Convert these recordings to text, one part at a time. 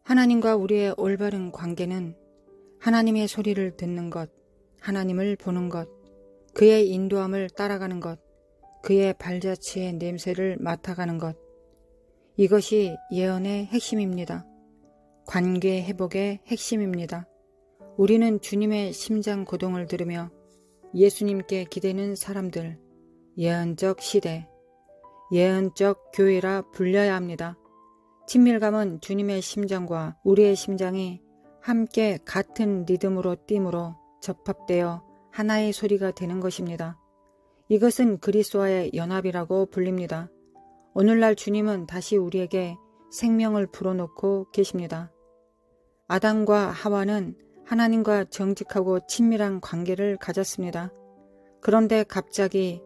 하나님과 우리의 올바른 관계는 하나님의 소리를 듣는 것, 하나님을 보는 것, 그의 인도함을 따라가는 것, 그의 발자취의 냄새를 맡아가는 것. 이것이 예언의 핵심입니다. 관계 회복의 핵심입니다. 우리는 주님의 심장 고동을 들으며 예수님께 기대는 사람들, 예언적 시대, 예언적 교회라 불려야 합니다. 친밀감은 주님의 심장과 우리의 심장이 함께 같은 리듬으로 띠므로 접합되어 하나의 소리가 되는 것입니다. 이것은 그리스도와의 연합이라고 불립니다. 오늘날 주님은 다시 우리에게 생명을 불어넣고 계십니다. 아담과 하와는 하나님과 정직하고 친밀한 관계를 가졌습니다. 그런데 갑자기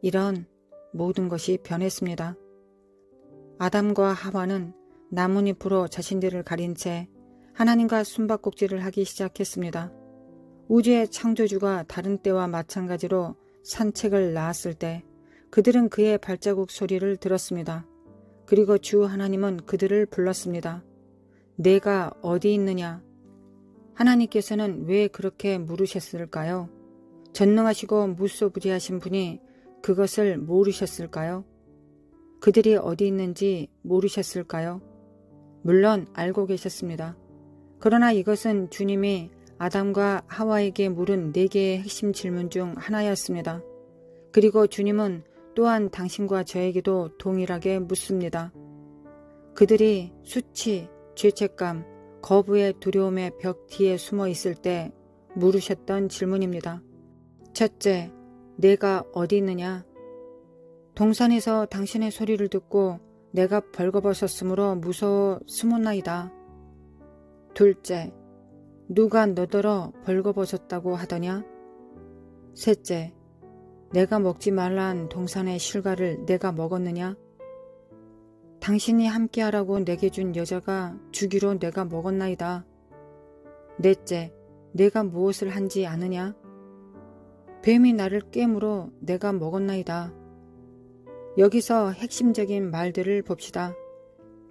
이런 모든 것이 변했습니다. 아담과 하와는 나뭇잎으로 자신들을 가린 채 하나님과 숨바꼭질을 하기 시작했습니다. 우주의 창조주가 다른 때와 마찬가지로 산책을 나왔을 때 그들은 그의 발자국 소리를 들었습니다. 그리고 주 하나님은 그들을 불렀습니다. 내가 어디 있느냐? 하나님께서는 왜 그렇게 물으셨을까요? 전능하시고 무소부지하신 분이 그것을 모르셨을까요? 그들이 어디 있는지 모르셨을까요? 물론 알고 계셨습니다. 그러나 이것은 주님이 아담과 하와에게 물은 4개의 핵심 질문 중 하나였습니다. 그리고 주님은 또한 당신과 저에게도 동일하게 묻습니다. 그들이 수치, 죄책감, 거부의 두려움의 벽 뒤에 숨어 있을 때 물으셨던 질문입니다. 첫째, 내가 어디 있느냐? 동산에서 당신의 소리를 듣고 내가 벌거벗었으므로 무서워 숨었나이다. 둘째, 누가 너더러 벌거벗었다고 하더냐? 셋째, 내가 먹지 말란 동산의 실과를 내가 먹었느냐? 당신이 함께하라고 내게 준 여자가 주기로 내가 먹었나이다. 넷째, 내가 무엇을 한지 아느냐? 뱀이 나를 깨물어 내가 먹었나이다. 여기서 핵심적인 말들을 봅시다.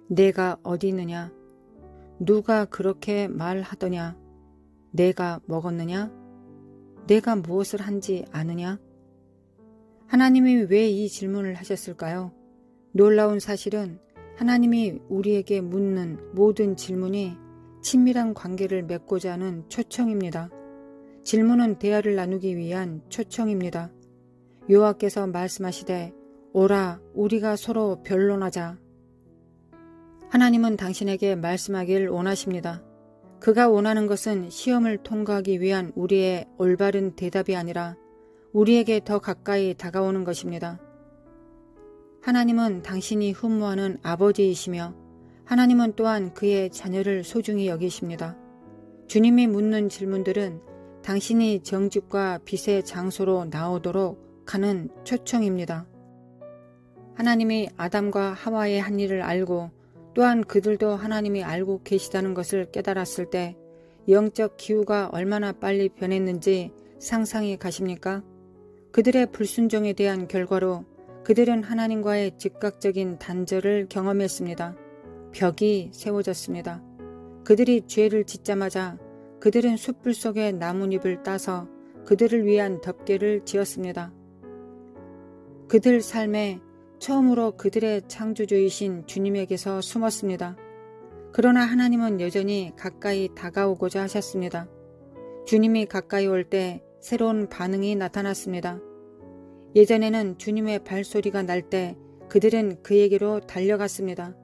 내가 어디 있느냐? 누가 그렇게 말하더냐? 내가 먹었느냐? 내가 무엇을 한지 아느냐? 하나님이 왜 이 질문을 하셨을까요? 놀라운 사실은 하나님이 우리에게 묻는 모든 질문이 친밀한 관계를 맺고자 하는 초청입니다. 질문은 대화를 나누기 위한 초청입니다. 여호와께서 말씀하시되 오라 우리가 서로 변론하자. 하나님은 당신에게 말씀하길 원하십니다. 그가 원하는 것은 시험을 통과하기 위한 우리의 올바른 대답이 아니라 우리에게 더 가까이 다가오는 것입니다. 하나님은 당신이 흠모하는 아버지이시며 하나님은 또한 그의 자녀를 소중히 여기십니다. 주님이 묻는 질문들은 당신이 정직과 빛의 장소로 나오도록 하는 초청입니다. 하나님이 아담과 하와의 한 일을 알고 또한 그들도 하나님이 알고 계시다는 것을 깨달았을 때 영적 기후가 얼마나 빨리 변했는지 상상이 가십니까? 그들의 불순종에 대한 결과로 그들은 하나님과의 즉각적인 단절을 경험했습니다. 벽이 세워졌습니다. 그들이 죄를 짓자마자 그들은 숯불 속에 나뭇잎을 따서 그들을 위한 덮개를 지었습니다. 그들 삶에 처음으로 그들의 창조주이신 주님에게서 숨었습니다. 그러나 하나님은 여전히 가까이 다가오고자 하셨습니다. 주님이 가까이 올 때 새로운 반응이 나타났습니다. 예전에는 주님의 발소리가 날 때 그들은 그에게로 달려갔습니다.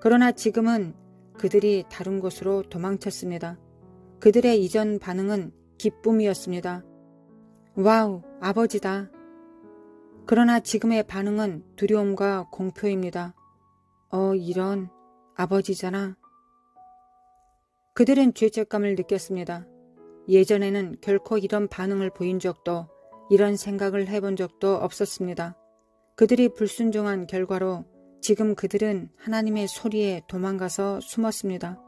그러나 지금은 그들이 다른 곳으로 도망쳤습니다. 그들의 이전 반응은 기쁨이었습니다. 와우, 아버지다. 그러나 지금의 반응은 두려움과 공포입니다. 이런 아버지잖아. 그들은 죄책감을 느꼈습니다. 예전에는 결코 이런 반응을 보인 적도 이런 생각을 해본 적도 없었습니다. 그들이 불순종한 결과로 지금 그들은 하나님의 소리에 도망가서 숨었습니다.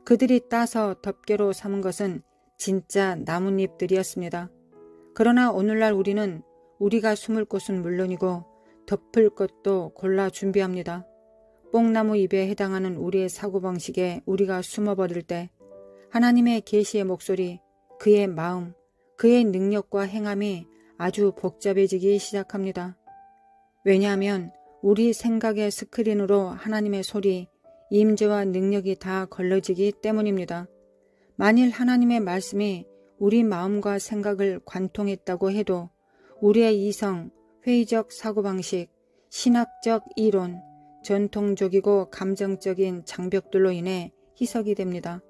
그들이 따서 덮개로 삼은 것은 진짜 나뭇잎들이었습니다. 그러나 오늘날 우리는 우리가 숨을 곳은 물론이고 덮을 것도 골라 준비합니다. 뽕나무 잎에 해당하는 우리의 사고방식에 우리가 숨어버릴 때 하나님의 계시의 목소리, 그의 마음, 그의 능력과 행함이 아주 복잡해지기 시작합니다. 왜냐하면 우리 생각의 스크린으로 하나님의 소리, 임재와 능력이 다 걸러지기 때문입니다. 만일 하나님의 말씀이 우리 마음과 생각을 관통했다고 해도 우리의 이성, 회의적 사고방식, 신학적 이론, 전통적이고 감정적인 장벽들로 인해 희석이 됩니다.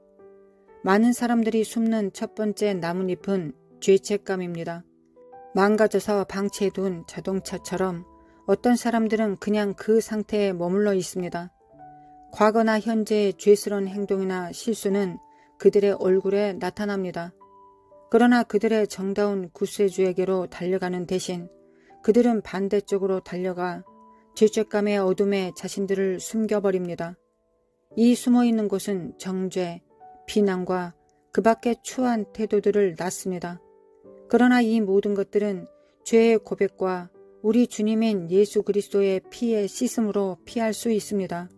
많은 사람들이 숨는 첫 번째 나뭇잎은 죄책감입니다. 망가져서 방치해둔 자동차처럼 어떤 사람들은 그냥 그 상태에 머물러 있습니다. 과거나 현재의 죄스러운 행동이나 실수는 그들의 얼굴에 나타납니다. 그러나 그들의 정다운 구세주에게로 달려가는 대신 그들은 반대쪽으로 달려가 죄책감의 어둠에 자신들을 숨겨버립니다. 이 숨어있는 곳은 정죄, 비난과 그 밖의 추한 태도들을 낳습니다. 그러나 이 모든 것들은 죄의 고백과 우리 주님인 예수 그리스도의 피의 씻음으로 피할 수 있습니다.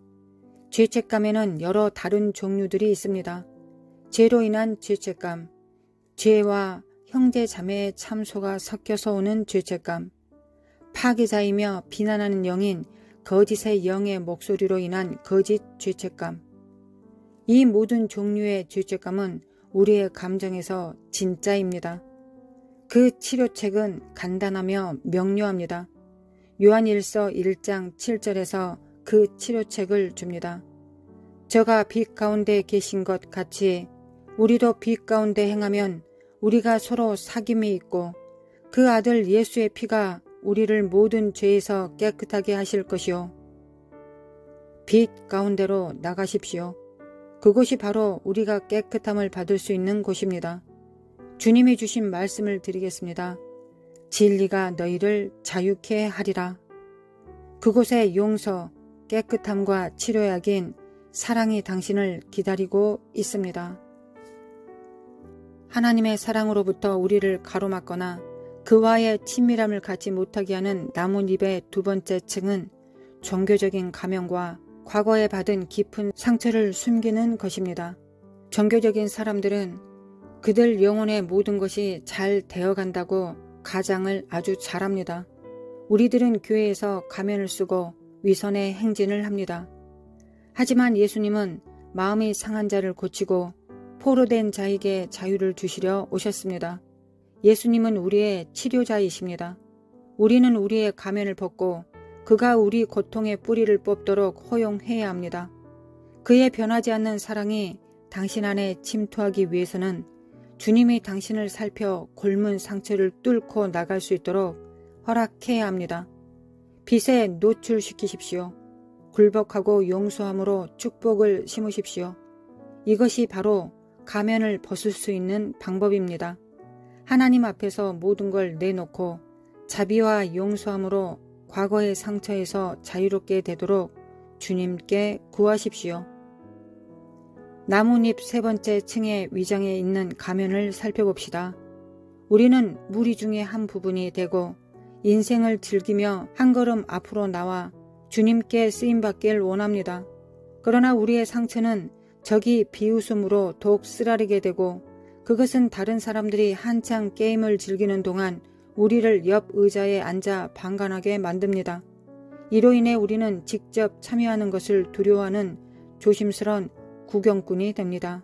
죄책감에는 여러 다른 종류들이 있습니다. 죄로 인한 죄책감, 죄와 형제 자매의 참소가 섞여서 오는 죄책감, 파괴자이며 비난하는 영인 거짓의 영의 목소리로 인한 거짓 죄책감. 이 모든 종류의 죄책감은 우리의 감정에서 진짜입니다. 그 치료책은 간단하며 명료합니다. 요한일서 1장 7절에서 그 치료책을 줍니다. 저가 빛 가운데 계신 것 같이 우리도 빛 가운데 행하면 우리가 서로 사귐이 있고 그 아들 예수의 피가 우리를 모든 죄에서 깨끗하게 하실 것이요. 빛 가운데로 나가십시오. 그곳이 바로 우리가 깨끗함을 받을 수 있는 곳입니다. 주님이 주신 말씀을 드리겠습니다. 진리가 너희를 자유케 하리라. 그곳에 용서, 깨끗함과 치료약인 사랑이 당신을 기다리고 있습니다. 하나님의 사랑으로부터 우리를 가로막거나 그와의 친밀함을 갖지 못하게 하는 나뭇잎의 두 번째 층은 종교적인 가면과 과거에 받은 깊은 상처를 숨기는 것입니다. 종교적인 사람들은 그들 영혼의 모든 것이 잘 되어간다고 가장을 아주 잘합니다. 우리들은 교회에서 가면을 쓰고 위선의 행진을 합니다. 하지만 예수님은 마음이 상한 자를 고치고 포로된 자에게 자유를 주시려 오셨습니다. 예수님은 우리의 치료자이십니다. 우리는 우리의 가면을 벗고 그가 우리 고통의 뿌리를 뽑도록 허용해야 합니다. 그의 변하지 않는 사랑이 당신 안에 침투하기 위해서는 주님이 당신을 살펴 곪은 상처를 뚫고 나갈 수 있도록 허락해야 합니다. 빛에 노출시키십시오. 굴복하고 용서함으로 축복을 심으십시오. 이것이 바로 가면을 벗을 수 있는 방법입니다. 하나님 앞에서 모든 걸 내놓고 자비와 용서함으로 과거의 상처에서 자유롭게 되도록 주님께 구하십시오. 나뭇잎 세 번째 층의 위장에 있는 가면을 살펴봅시다. 우리는 무리 중에 한 부분이 되고 인생을 즐기며 한 걸음 앞으로 나와 주님께 쓰임받길 원합니다. 그러나 우리의 상처는 적이 비웃음으로 더욱 쓰라리게 되고 그것은 다른 사람들이 한창 게임을 즐기는 동안 우리를 옆 의자에 앉아 방관하게 만듭니다. 이로 인해 우리는 직접 참여하는 것을 두려워하는 조심스러운 구경꾼이 됩니다.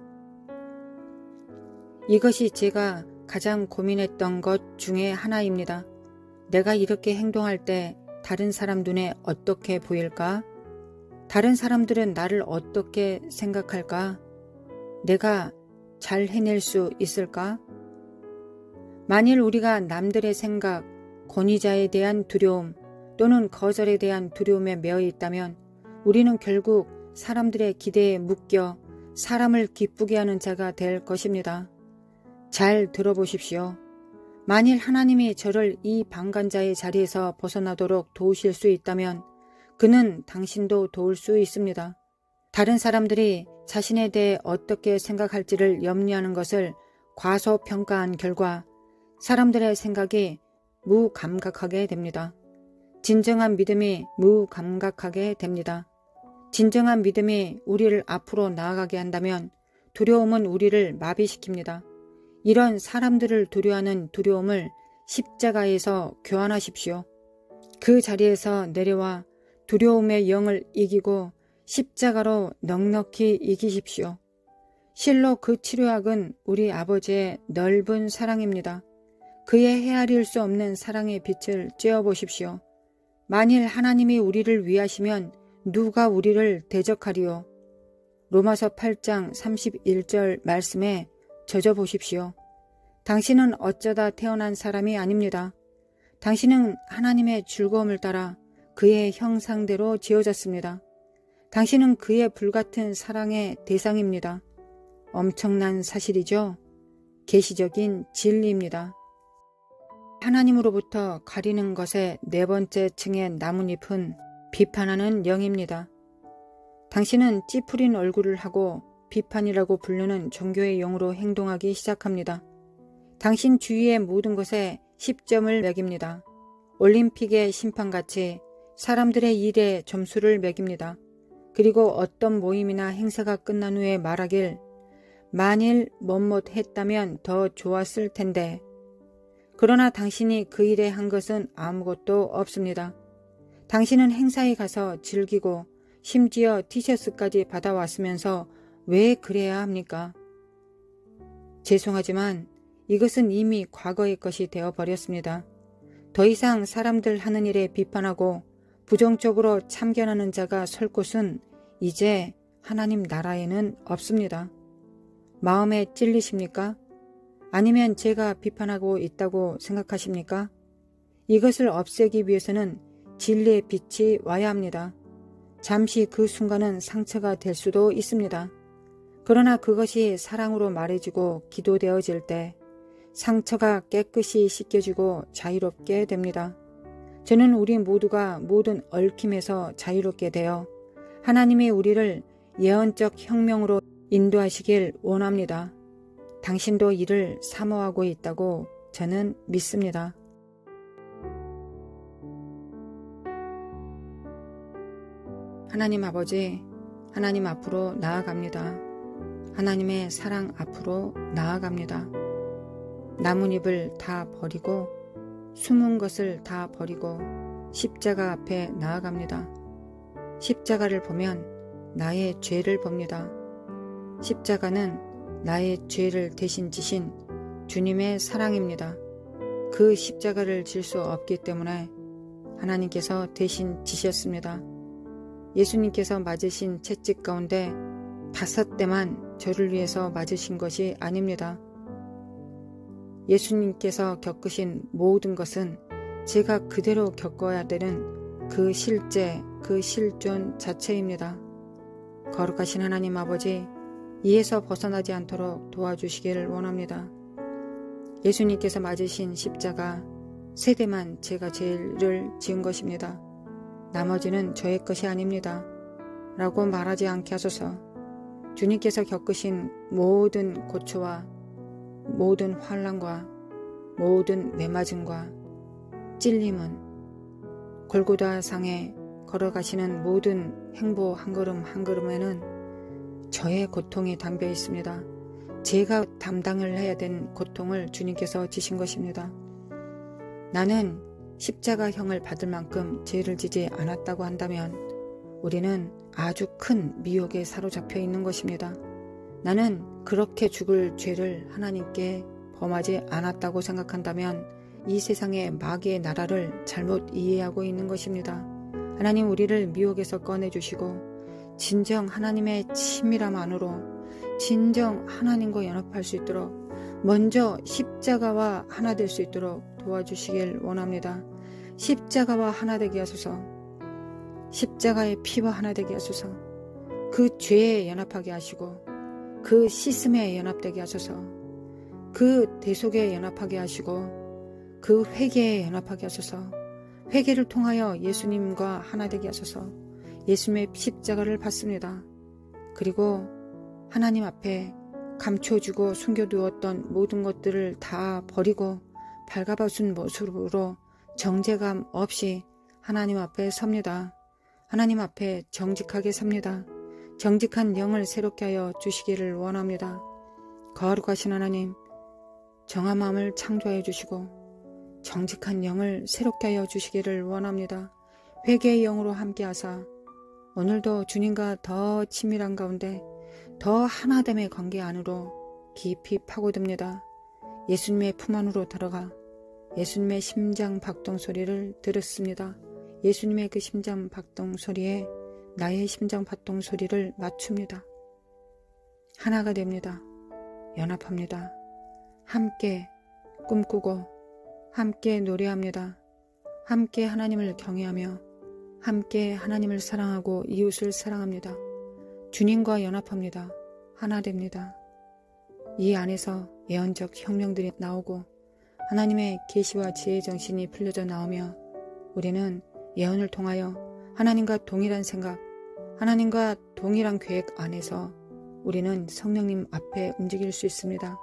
이것이 제가 가장 고민했던 것 중에 하나입니다. 내가 이렇게 행동할 때 다른 사람 눈에 어떻게 보일까? 다른 사람들은 나를 어떻게 생각할까? 내가 잘 해낼 수 있을까? 만일 우리가 남들의 생각, 권위자에 대한 두려움 또는 거절에 대한 두려움에 매여 있다면 우리는 결국 사람들의 기대에 묶여 사람을 기쁘게 하는 자가 될 것입니다. 잘 들어보십시오. 만일 하나님이 저를 이 방관자의 자리에서 벗어나도록 도우실 수 있다면 그는 당신도 도울 수 있습니다. 다른 사람들이 자신에 대해 어떻게 생각할지를 염려하는 것을 과소평가한 결과 사람들의 생각이 무감각하게 됩니다. 진정한 믿음이 무감각하게 됩니다. 진정한 믿음이 우리를 앞으로 나아가게 한다면 두려움은 우리를 마비시킵니다. 이런 사람들을 두려워하는 두려움을 십자가에서 교환하십시오. 그 자리에서 내려와 두려움의 영을 이기고 십자가로 넉넉히 이기십시오. 실로 그 치료약은 우리 아버지의 넓은 사랑입니다. 그의 헤아릴 수 없는 사랑의 빛을 쬐어보십시오. 만일 하나님이 우리를 위하시면 누가 우리를 대적하리요? 로마서 8장 31절 말씀에 젖어보십시오. 당신은 어쩌다 태어난 사람이 아닙니다. 당신은 하나님의 즐거움을 따라 그의 형상대로 지어졌습니다. 당신은 그의 불같은 사랑의 대상입니다. 엄청난 사실이죠. 계시적인 진리입니다. 하나님으로부터 가리는 것의 네 번째 층의 나뭇잎은 비판하는 영입니다. 당신은 찌푸린 얼굴을 하고 비판이라고 부르는 종교의 영으로 행동하기 시작합니다. 당신 주위의 모든 것에 10점을 매깁니다. 올림픽의 심판같이 사람들의 일에 점수를 매깁니다. 그리고 어떤 모임이나 행사가 끝난 후에 말하길 만일 뭐뭇 했다면 더 좋았을 텐데. 그러나 당신이 그 일에 한 것은 아무것도 없습니다. 당신은 행사에 가서 즐기고 심지어 티셔츠까지 받아왔으면서 왜 그래야 합니까? 죄송하지만 이것은 이미 과거의 것이 되어버렸습니다. 더 이상 사람들 하는 일에 비판하고 부정적으로 참견하는 자가 설 곳은 이제 하나님 나라에는 없습니다. 마음에 찔리십니까? 아니면 제가 비판하고 있다고 생각하십니까? 이것을 없애기 위해서는 진리의 빛이 와야 합니다. 잠시 그 순간은 상처가 될 수도 있습니다. 그러나 그것이 사랑으로 말해지고 기도되어질 때 상처가 깨끗이 씻겨지고 자유롭게 됩니다. 저는 우리 모두가 모든 얽힘에서 자유롭게 되어 하나님이 우리를 예언적 혁명으로 인도하시길 원합니다. 당신도 이를 사모하고 있다고 저는 믿습니다. 하나님 아버지, 하나님 앞으로 나아갑니다. 하나님의 사랑 앞으로 나아갑니다. 나뭇잎을 다 버리고 숨은 것을 다 버리고 십자가 앞에 나아갑니다. 십자가를 보면 나의 죄를 봅니다. 십자가는 나의 죄를 대신 지신 주님의 사랑입니다. 그 십자가를 질 수 없기 때문에 하나님께서 대신 지셨습니다. 예수님께서 맞으신 채찍 가운데 5대만 저를 위해서 맞으신 것이 아닙니다. 예수님께서 겪으신 모든 것은 제가 그대로 겪어야 되는 그 실제, 그 실존 자체입니다. 거룩하신 하나님 아버지, 이에서 벗어나지 않도록 도와주시기를 원합니다. 예수님께서 맞으신 십자가 3대만 제가 죄를 지은 것입니다. 나머지는 저의 것이 아닙니다. 라고 말하지 않게 하소서. 주님께서 겪으신 모든 고초와 모든 환난과 모든 매맞음과 찔림은 골고다 상에 걸어가시는 모든 행보 한 걸음 한 걸음에는 저의 고통이 담겨 있습니다. 제가 담당을 해야 된 고통을 주님께서 지신 것입니다. 나는 십자가형을 받을 만큼 죄를 지지 않았다고 한다면 우리는 아주 큰 미혹에 사로잡혀 있는 것입니다. 나는 그렇게 죽을 죄를 하나님께 범하지 않았다고 생각한다면 이 세상의 마귀의 나라를 잘못 이해하고 있는 것입니다. 하나님 우리를 미혹에서 꺼내주시고 진정 하나님의 친밀함 안으로 진정 하나님과 연합할 수 있도록 먼저 십자가와 하나 될 수 있도록 도와주시길 원합니다. 십자가와 하나 되게 하소서. 십자가의 피와 하나 되게 하소서. 그 죄에 연합하게 하시고 그 씻음에 연합되게 하소서. 그 대속에 연합하게 하시고 그 회개에 연합하게 하소서. 회개를 통하여 예수님과 하나 되게 하소서. 예수님의 십자가를 받습니다. 그리고 하나님 앞에 감춰주고 숨겨두었던 모든 것들을 다 버리고 발가벗은 모습으로 정죄감 없이 하나님 앞에 섭니다. 하나님 앞에 정직하게 삽니다. 정직한 영을 새롭게 하여 주시기를 원합니다. 거룩하신 하나님, 정한 마음을 창조하여 주시고 정직한 영을 새롭게 하여 주시기를 원합니다. 회개의 영으로 함께하사 오늘도 주님과 더 친밀한 가운데 더 하나됨의 관계 안으로 깊이 파고듭니다. 예수님의 품 안으로 들어가 예수님의 심장 박동 소리를 들었습니다. 예수님의 그 심장 박동 소리에 나의 심장 박동 소리를 맞춥니다. 하나가 됩니다. 연합합니다. 함께 꿈꾸고 함께 노래합니다. 함께 하나님을 경외하며 함께 하나님을 사랑하고 이웃을 사랑합니다. 주님과 연합합니다. 하나 됩니다. 이 안에서 예언적 혁명들이 나오고 하나님의 계시와 지혜의 정신이 풀려져 나오며 우리는 예언을 통하여 하나님과 동일한 생각, 하나님과 동일한 계획 안에서 우리는 성령님 앞에 움직일 수 있습니다.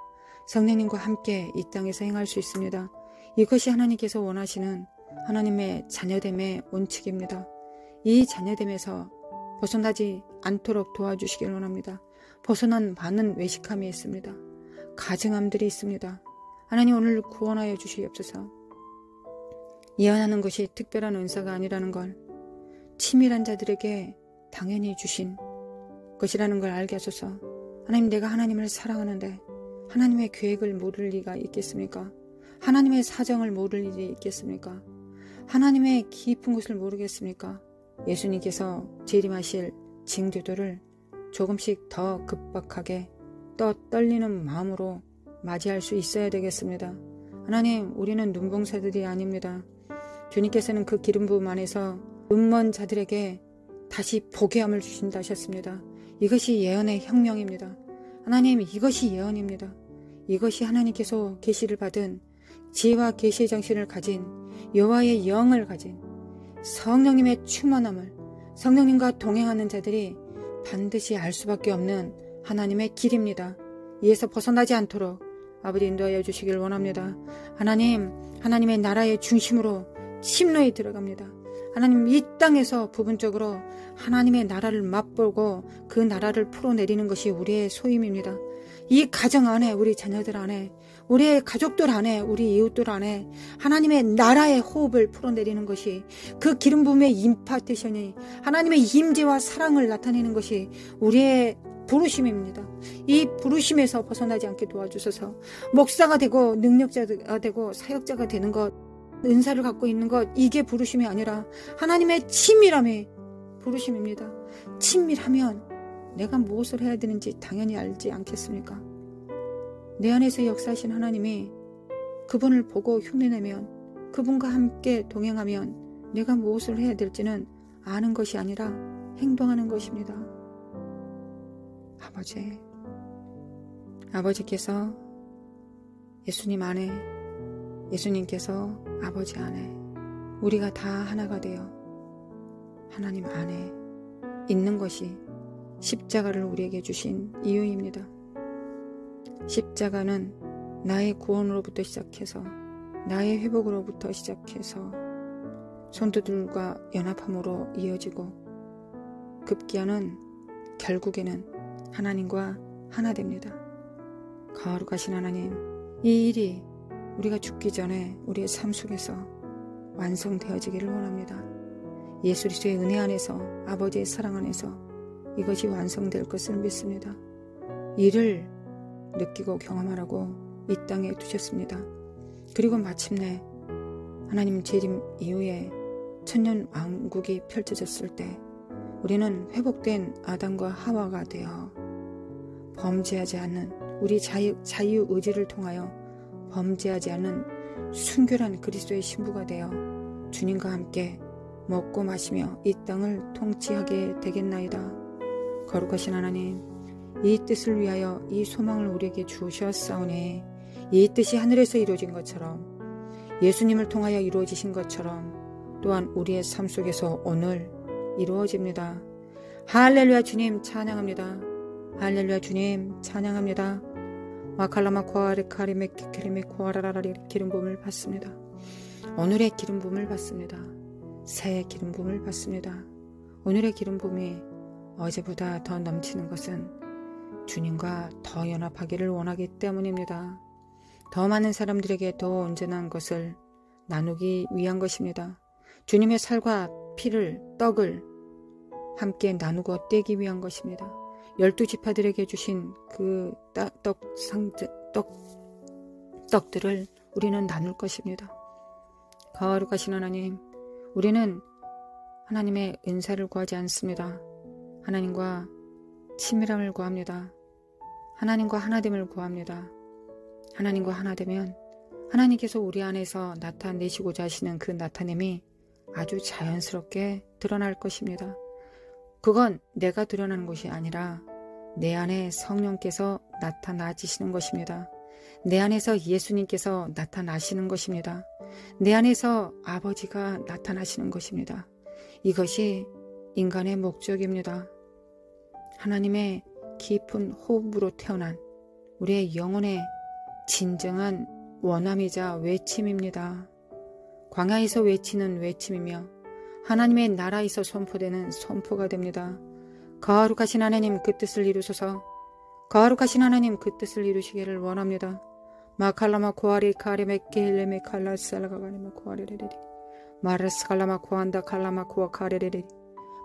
성령님과 함께 이 땅에서 행할 수 있습니다. 이것이 하나님께서 원하시는 하나님의 자녀됨의 원칙입니다. 이 자녀됨에서 벗어나지 않도록 도와주시길 원합니다. 벗어난 많은 외식함이 있습니다. 가증함들이 있습니다. 하나님 오늘 구원하여 주시옵소서. 예언하는 것이 특별한 은사가 아니라는 걸 치밀한 자들에게 당연히 주신 것이라는 걸 알게 하소서. 하나님, 내가 하나님을 사랑하는데 하나님의 계획을 모를 리가 있겠습니까? 하나님의 사정을 모를 일이 있겠습니까? 하나님의 깊은 것을 모르겠습니까? 예수님께서 재림하실 징조들을 조금씩 더 급박하게 또 떨리는 마음으로 맞이할 수 있어야 되겠습니다. 하나님, 우리는 눈봉사들이 아닙니다. 주님께서는 그 기름 부음 안에서 눈먼 자들에게 다시 보게 함을 주신다 하셨습니다. 이것이 예언의 혁명입니다. 하나님, 이것이 예언입니다. 이것이 하나님께서 계시를 받은 지혜와 계시의 정신을 가진 여호와의 영을 가진 성령님의 충만함을 성령님과 동행하는 자들이 반드시 알 수밖에 없는 하나님의 길입니다. 이에서 벗어나지 않도록 아버지 인도하여 주시길 원합니다. 하나님, 하나님의 나라의 중심으로 심로에 들어갑니다. 하나님, 이 땅에서 부분적으로 하나님의 나라를 맛보고 그 나라를 풀어내리는 것이 우리의 소임입니다. 이 가정 안에, 우리 자녀들 안에, 우리의 가족들 안에, 우리 이웃들 안에 하나님의 나라의 호흡을 풀어내리는 것이, 그 기름 부음의 임파테이션이 하나님의 임재와 사랑을 나타내는 것이 우리의 부르심입니다. 이 부르심에서 벗어나지 않게 도와주셔서 목사가 되고 능력자가 되고 사역자가 되는 것, 은사를 갖고 있는 것, 이게 부르심이 아니라 하나님의 친밀함이 부르심입니다. 친밀하면 내가 무엇을 해야 되는지 당연히 알지 않겠습니까? 내 안에서 역사하신 하나님이 그분을 보고 흉내내면, 그분과 함께 동행하면 내가 무엇을 해야 될지는 아는 것이 아니라 행동하는 것입니다. 아버지께서 예수님 안에, 예수님께서 아버지 안에, 우리가 다 하나가 되어 하나님 안에 있는 것이 십자가를 우리에게 주신 이유입니다. 십자가는 나의 구원으로부터 시작해서, 나의 회복으로부터 시작해서 성도들과 연합함으로 이어지고 급기야는 결국에는 하나님과 하나 됩니다. 거룩하신 하나님, 이 일이 우리가 죽기 전에 우리의 삶 속에서 완성되어지기를 원합니다. 예수 그리스도의 은혜 안에서, 아버지의 사랑 안에서 이것이 완성될 것을 믿습니다. 이를 느끼고 경험하라고 이 땅에 두셨습니다. 그리고 마침내 하나님 재림 이후에 천년 왕국이 펼쳐졌을 때 우리는 회복된 아담과 하와가 되어 범죄하지 않는, 우리 자유 의지를 통하여 범죄하지 않는 순결한 그리스도의 신부가 되어 주님과 함께 먹고 마시며 이 땅을 통치하게 되겠나이다. 거룩하신 하나님, 이 뜻을 위하여 이 소망을 우리에게 주셨사오니 이 뜻이 하늘에서 이루어진 것처럼, 예수님을 통하여 이루어지신 것처럼 또한 우리의 삶 속에서 오늘 이루어집니다. 할렐루야. 주님 찬양합니다. 할렐루야. 주님 찬양합니다. 마칼라마 코아리 카리메 키리메 코아라라리 기름 부음을 받습니다. 오늘의 기름 부음을 받습니다. 새해 기름 부음을 받습니다. 오늘의 기름 부음이 어제보다 더 넘치는 것은 주님과 더 연합하기를 원하기 때문입니다. 더 많은 사람들에게 더 온전한 것을 나누기 위한 것입니다. 주님의 살과 피를, 떡을 함께 나누고 떼기 위한 것입니다. 12지파들에게 주신 그 떡들을 우리는 나눌 것입니다. 거룩하신 하나님, 우리는 하나님의 은사를 구하지 않습니다. 하나님과 친밀함을 구합니다. 하나님과 하나됨을 구합니다. 하나님과 하나되면 하나님께서 우리 안에서 나타내시고자 하시는 그 나타냄이 아주 자연스럽게 드러날 것입니다. 그건 내가 드러나는 것이 아니라 내 안에 성령께서 나타나시는 것입니다. 내 안에서 예수님께서 나타나시는 것입니다. 내 안에서 아버지가 나타나시는 것입니다. 이것이 인간의 목적입니다. 하나님의 깊은 호흡으로 태어난 우리의 영혼의 진정한 원함이자 외침입니다. 광야에서 외치는 외침이며 하나님의 나라에서 선포되는 선포가 됩니다. 거룩하신 하나님 그 뜻을 이루소서. 거룩하신 하나님 그 뜻을 이루시기를 원합니다. 마칼라마 코아리 카리메 켈레메 칼라살가가리마 코아리레리 마라스칼라마 코안다 칼라마 코아 카레레리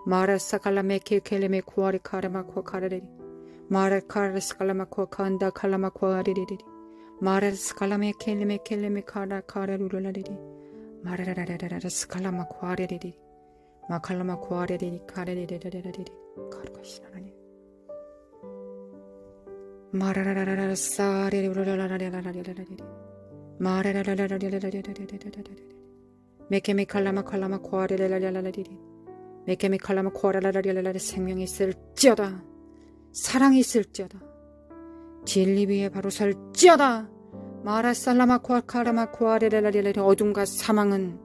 마라사칼라메 켈레메 코아리 카레마 코아 카레레리 마라카라스칼라마 코아 카안다 칼라마 코아리레리 마라스칼라메 켈레메 카라 카레루라리리 마라라라라라스칼라마 코아레레리 마칼라마 코아레레리 카레레레레레리 거룩하신 하나님 마라라라라라사레루라라라라라라라리 마라라라라라라라라라라라리 메케메 칼라마 칼라마 코아레레라라라라리 메케메 칼라마 코아라라라라라라 생명이 있을지어다 사랑이 있을지어다 진리 위에 바로 설지어다 마라살라마 코아카라마 코아레레라라라리 어둠과 사망은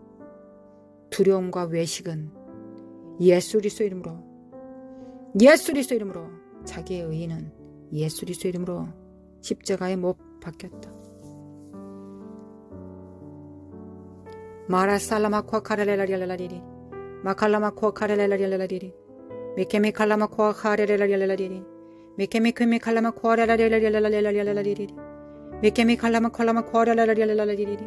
두려움과 외식은 예수 그리스도 이름으로 자기의 의인은 예수 그리스도 이름으로 십자가에 못 박혔다. 마라살라마 코아카레레라라라리리 마칼라마 코아카레레라라라리리 메케메 칼라마 코아카레레라라라리리 메케메 칼라마 코아레레라라라라리리 메케메 칼라마 코아레레라라라리리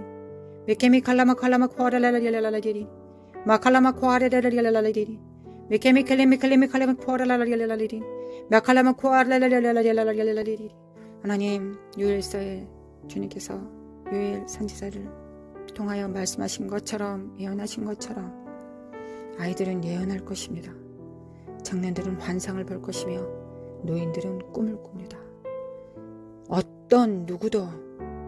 메케메 칼라마 코아레레라라라리리 마칼라마 코아레레라라라리리 메케메 칼라마 코아레레라라라리리 마칼라마 코아레레라라라리리 하나님 유일사에 주님께서 유일 선지자를 통하여 말씀하신 것처럼 예언하신 것처럼 아이들은 예언할 것입니다. 청년들은 환상을 볼 것이며 노인들은 꿈을 꿉니다. 어떤 누구도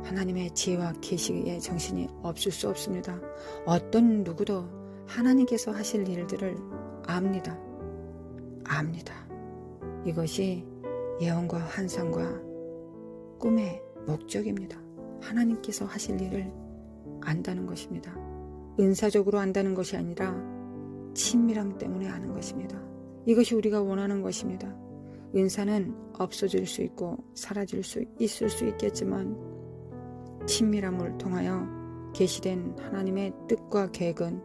하나님의 지혜와 계시의 정신이 없을 수 없습니다. 어떤 누구도 하나님께서 하실 일들을 압니다. 이것이 예언과 환상과 꿈의 목적입니다. 하나님께서 하실 일을 안다는 것입니다. 은사적으로 안다는 것이 아니라 친밀함 때문에 아는 것입니다. 이것이 우리가 원하는 것입니다. 은사는 없어질 수 있고 사라질 수 있을 수 있겠지만 친밀함을 통하여 계시된 하나님의 뜻과 계획은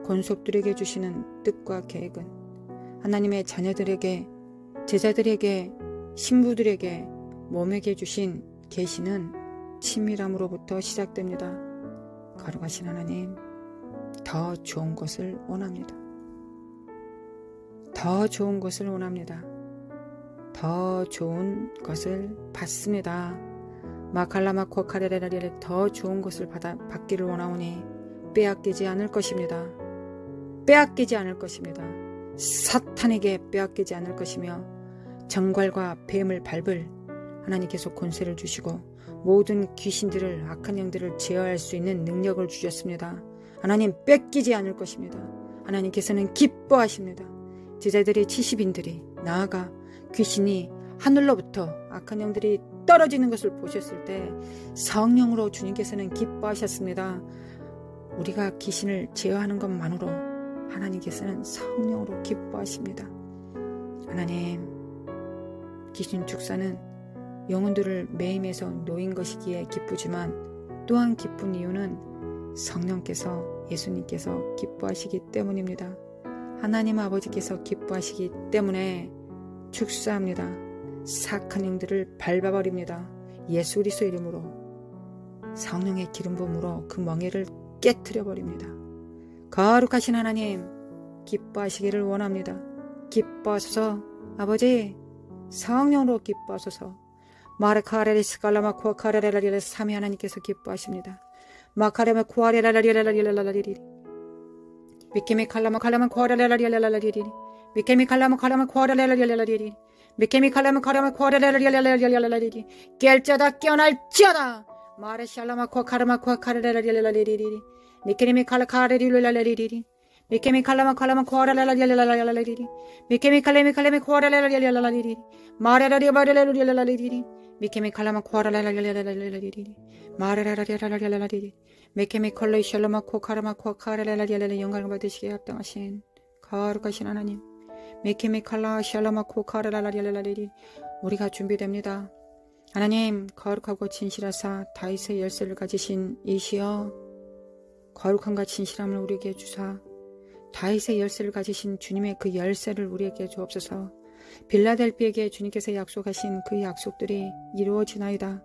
권속들에게 주시는 뜻과 계획은 하나님의 자녀들에게 제자들에게 신부들에게 몸에게 주신 계시는 친밀함으로부터 시작됩니다. 거룩하신 하나님 더 좋은 것을 원합니다. 더 좋은 것을 원합니다. 더 좋은 것을 받습니다. 마칼라마 코카레레라리를 더 좋은 것을 받기를 원하오니 빼앗기지 않을 것입니다. 빼앗기지 않을 것입니다. 사탄에게 빼앗기지 않을 것이며 정갈과 뱀을 밟을 하나님께서 권세를 주시고 모든 귀신들을 악한 영들을 제어할 수 있는 능력을 주셨습니다. 하나님 뺏기지 않을 것입니다. 하나님께서는 기뻐하십니다. 제자들이 70인들이 나아가 귀신이 하늘로부터 악한 영들이 떨어지는 것을 보셨을 때 성령으로 주님께서는 기뻐하셨습니다. 우리가 귀신을 제어하는 것만으로 하나님께서는 성령으로 기뻐하십니다. 하나님 귀신 축사는 영혼들을 매임해서 놓인 것이기에 기쁘지만 또한 기쁜 이유는 성령께서 예수님께서 기뻐하시기 때문입니다. 하나님 아버지께서 기뻐하시기 때문에 축사합니다. 사악한 영들을 밟아버립니다. 예수 그리스도 이름으로 성령의 기름 부음으로 그 멍에를 깨트려버립니다. 거룩하신 하나님 기뻐하시기를 원합니다. 기뻐하소서. 아버지 성령으로 기뻐하소서. 마르카레리 스칼라마 코아카레라리레 삼위 하나님께서 기뻐하십니다. 마카레마 코아레라리레라리레라리리 미케미 칼라마 칼라마 코아레라리레라리리 미케미 칼라마 칼라마 코아레라리레라리리 미케미 칼라마 칼라마 코아레라리레라리리 깰자다 깨어날지어다 마레샬라마 코아카라마 코아카레라리레라리리 미케미 칼라카레리레라리리 미케미 칼라마 칼라마 코아레라리레라리리 미케미 칼레미 칼레미 코아레라리레라리리 마레라리바레라리레라리리 미케미 칼라마 코아레라리레라리리 마레라리레라리리 미케미 컬레이 샬라마 코카라마 코아카레라리레라리 영광을 받으시기에 합당하신 거룩하신 하나님 미케미 칼라 샬라마 코카레라리레라리리 우리가 준비됩니다. 하나님 거룩하고 진실하사 다윗의 열쇠를 가지신 이시여 거룩함과 진실함을 우리에게 주사 다윗의 열쇠를 가지신 주님의 그 열쇠를 우리에게 주옵소서. 빌라델비에게 주님께서 약속하신 그 약속들이 이루어지나이다.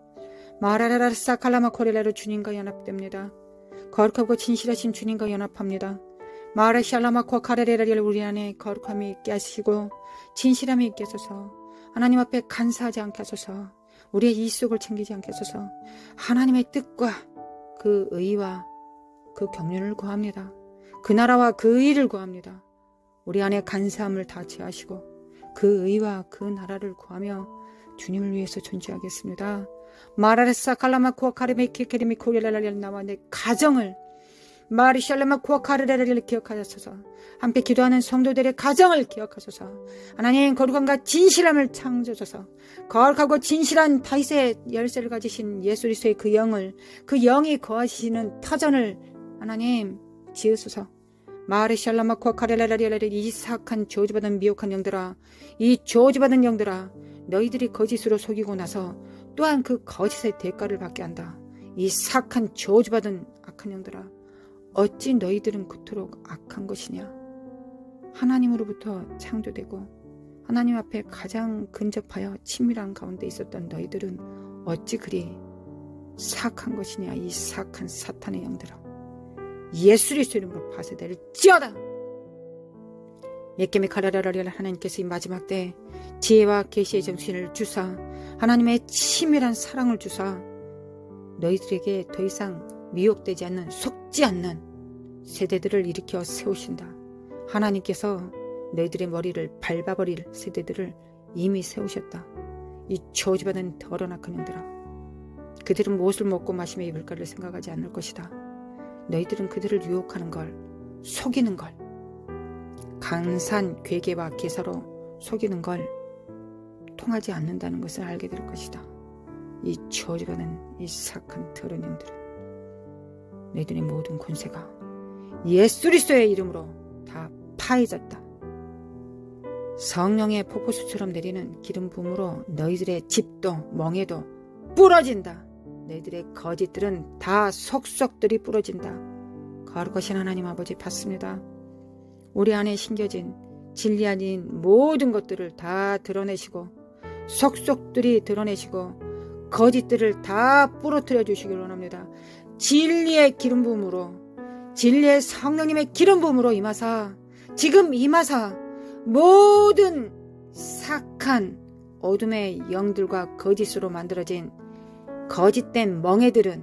마라라라 사칼라마 코레라로 주님과 연합됩니다. 거룩하고 진실하신 주님과 연합합니다. 마라샬라마 코카레레라를 우리 안에 거룩함이 있게 하시고 진실함이 있게 하소서. 하나님 앞에 간사하지 않게 하소서. 우리의 이속을 챙기지 않게 하소서. 하나님의 뜻과 그 의와 그 경륜을 구합니다. 그 나라와 그 의를 구합니다. 우리 안에 간사함을 다 제하시고 그 의와 그 나라를 구하며 주님을 위해서 존재하겠습니다. 마라레사 칼라마 코아카레메 키케리미 코리랄랄 나와 내 가정을 마리샬라마 코아카레레를 기억하소서. 함께 기도하는 성도들의 가정을 기억하소서. 하나님 거룩함과 진실함을 창조소서. 거룩하고 진실한 다윗의 열쇠를 가지신 예수 그리스도의 그 영을 그 영이 거하시는 터전을 하나님 지으소서. 마르샬라마 코아카레레레레레 이 사악한 저주받은 미혹한 영들아 이 저주받은 영들아 너희들이 거짓으로 속이고 나서 또한 그 거짓의 대가를 받게 한다. 이 사악한 저주받은 악한 영들아 어찌 너희들은 그토록 악한 것이냐. 하나님으로부터 창조되고 하나님 앞에 가장 근접하여 친밀한 가운데 있었던 너희들은 어찌 그리 사악한 것이냐. 이 사악한 사탄의 영들아 예수 그리스도 이름으로 파쇄될지어다. 예케미 카라라라리라 하나님께서 이 마지막 때 지혜와 계시의 정신을 주사 하나님의 치밀한 사랑을 주사 너희들에게 더 이상 미혹되지 않는 속지 않는 세대들을 일으켜 세우신다. 하나님께서 너희들의 머리를 밟아버릴 세대들을 이미 세우셨다. 이 저주받은 더러운 악한 영들아 그들은 무엇을 먹고 마시며 입을까를 생각하지 않을 것이다. 너희들은 그들을 유혹하는 걸 속이는 걸 강산 괴계와 계사로 속이는 걸 통하지 않는다는 것을 알게 될 것이다. 이 저주받은 이 사악한 더러운 영들은 너희들의 모든 권세가 예수 그리스도의 이름으로 다 파해졌다. 성령의 폭포수처럼 내리는 기름 부음으로 너희들의 집도 멍에도 부러진다. 너희들의 거짓들은 다 속속들이 부러진다. 거룩하신 하나님 아버지 받습니다. 우리 안에 심겨진 진리 아닌 모든 것들을 다 드러내시고 속속들이 드러내시고 거짓들을 다 부러뜨려 주시길 원합니다. 진리의 기름 부음으로 진리의 성령님의 기름 부음으로 임하사 지금 임하사 모든 사악한 어둠의 영들과 거짓으로 만들어진 거짓된 멍에들은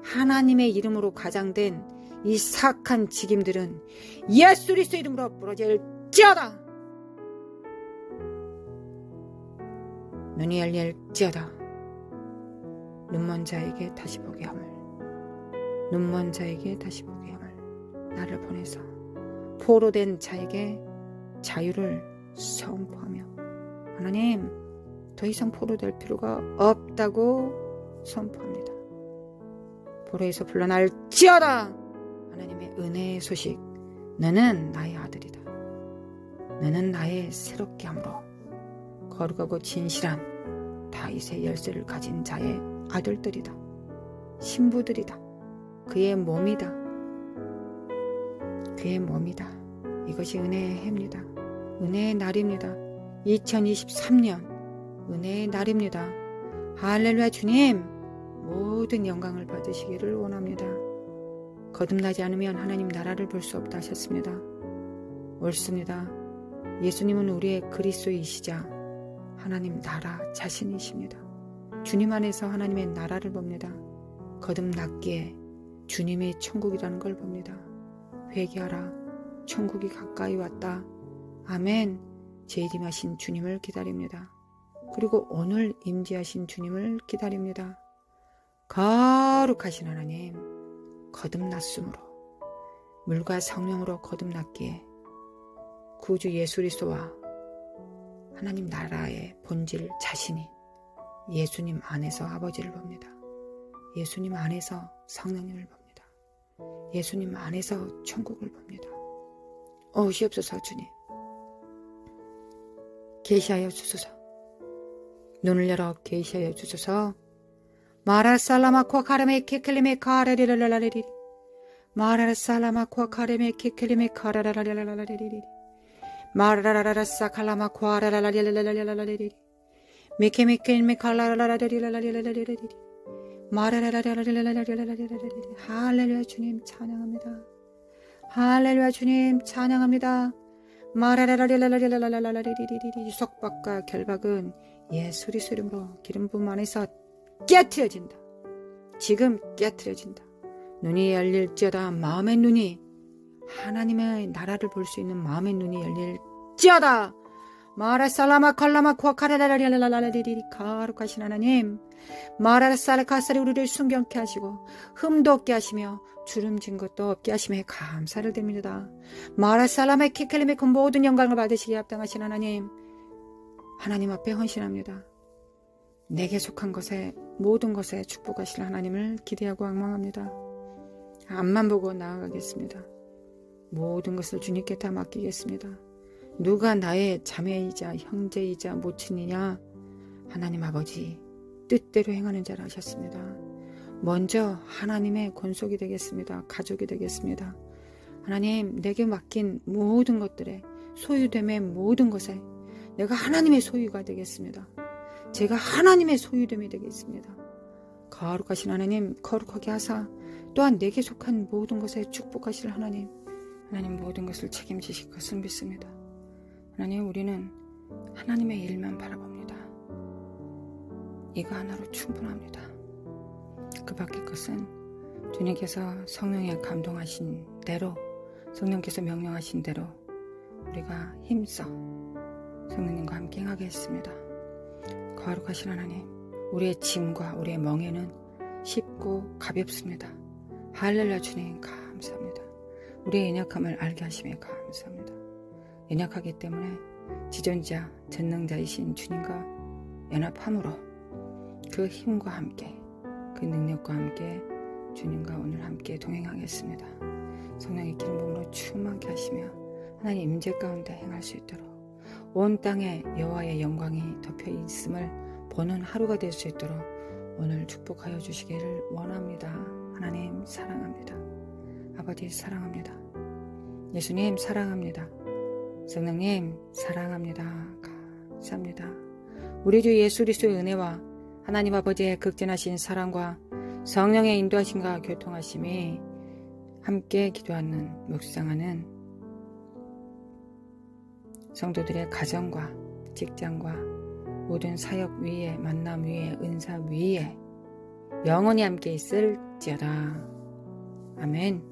하나님의 이름으로 가장된 이 사악한 직임들은 예수 그리스도 이름으로 부러질지어다. 눈이 열릴지어다. 눈먼 자에게 다시 보게 함을 눈먼 자에게 다시 보게 함을 나를 보내서 포로된 자에게 자유를 선포하며 하나님 더 이상 포로될 필요가 없다고 선포합니다. 포로에서 불러날지어다. 하나님의 은혜의 소식 너는 나의 아들이다. 너는 나의 새롭게 함으로 거룩하고 진실한 다윗의 열쇠를 가진 자의 아들들이다. 신부들이다. 그의 몸이다. 그의 몸이다. 이것이 은혜의 해입니다. 은혜의 날입니다. 2023년 은혜의 날입니다. 할렐루야. 주님, 모든 영광을 받으시기를 원합니다. 거듭나지 않으면 하나님 나라를 볼 수 없다 하셨습니다. 옳습니다. 예수님은 우리의 그리스도이시자 하나님 나라 자신이십니다. 주님 안에서 하나님의 나라를 봅니다. 거듭났기에 주님이 천국이라는 걸 봅니다. 회개하라. 천국이 가까이 왔다. 아멘. 재림하신 주님을 기다립니다. 그리고 오늘 임재하신 주님을 기다립니다. 거룩하신 하나님, 거듭났으므로 물과 성령으로 거듭났기에 구주 예수 그리스도와 하나님 나라의 본질 자신이 예수님 안에서 아버지를 봅니다. 예수님 안에서 성령님을 봅니다. 예수님 안에서 천국을 봅니다. 오시옵소서. 주님, 계시하여 주소서. 눈을 열어 계시하여 주소서. 마라살라마코아 카레메 케켈리메 카레리라라라리리 마라살라마코아 카레메 케켈리메 카라라라라라리리 마라라라라사 칼라마코아 라라라라라라리리 메케메케메 칼라라라라라리라라리리 마라라라라라라라리리. 할렐루야. 주님 찬양합니다. 할렐루야. 주님 찬양합니다. 마라라라라라라라라리리. 속박과 결박은 예수 그리스도 이름으로 기름 부음 안에서 깨트려진다. 지금 깨트려진다. 눈이 열릴지어다. 마음의 눈이, 하나님의 나라를 볼 수 있는 마음의 눈이 열릴지어다. 마라살라마 칼라마 코아카라라라라라라리리. 거룩하신 하나님, 마라살카사리 우리를 순경케 하시고 흠도 없게 하시며 주름진 것도 없게 하심에 감사를 드립니다. 마라살라마 키켈리메 그 모든 영광을 받으시기에 합당하신 하나님, 하나님 앞에 헌신합니다. 내게 속한 것에, 모든 것에 축복하실 하나님을 기대하고 악망합니다. 앞만 보고 나아가겠습니다. 모든 것을 주님께 다 맡기겠습니다. 누가 나의 자매이자 형제이자 모친이냐? 하나님 아버지 뜻대로 행하는 자라 하셨습니다. 먼저 하나님의 권속이 되겠습니다. 가족이 되겠습니다. 하나님, 내게 맡긴 모든 것들에, 소유됨의 모든 것에 내가 하나님의 소유가 되겠습니다. 제가 하나님의 소유됨이 되겠습니다. 거룩하신 하나님, 거룩하게 하사 또한 내게 속한 모든 것에 축복하실 하나님, 하나님 모든 것을 책임지실 것을 믿습니다. 하나님, 우리는 하나님의 일만 바라봅니다. 이거 하나로 충분합니다. 그 밖의 것은 주님께서 성령에 감동하신 대로, 성령께서 명령하신 대로 우리가 힘써 성령님과 함께 행하겠습니다. 거룩하신 하나님, 우리의 짐과 우리의 멍에는 쉽고 가볍습니다. 할렐루야. 주님 감사합니다. 우리의 연약함을 알게 하심에 감사합니다. 연약하기 때문에 지존자 전능자이신 주님과 연합함으로 그 힘과 함께, 그 능력과 함께 주님과 오늘 함께 동행하겠습니다. 성령의 기름 부음으로 충만케 하시며 하나님 임재 가운데 행할 수 있도록 온 땅에 여호와의 영광이 덮여 있음을 보는 하루가 될 수 있도록 오늘 축복하여 주시기를 원합니다. 하나님 사랑합니다. 아버지 사랑합니다. 예수님 사랑합니다. 성령님 사랑합니다. 감사합니다. 우리 주 예수 그리스도의 은혜와 하나님 아버지의 극진하신 사랑과 성령의 인도하심과 교통하심이 함께 기도하는, 묵상하는 성도들의 가정과 직장과 모든 사역 위에, 만남 위에, 은사 위에 영원히 함께 있을지어다. 아멘.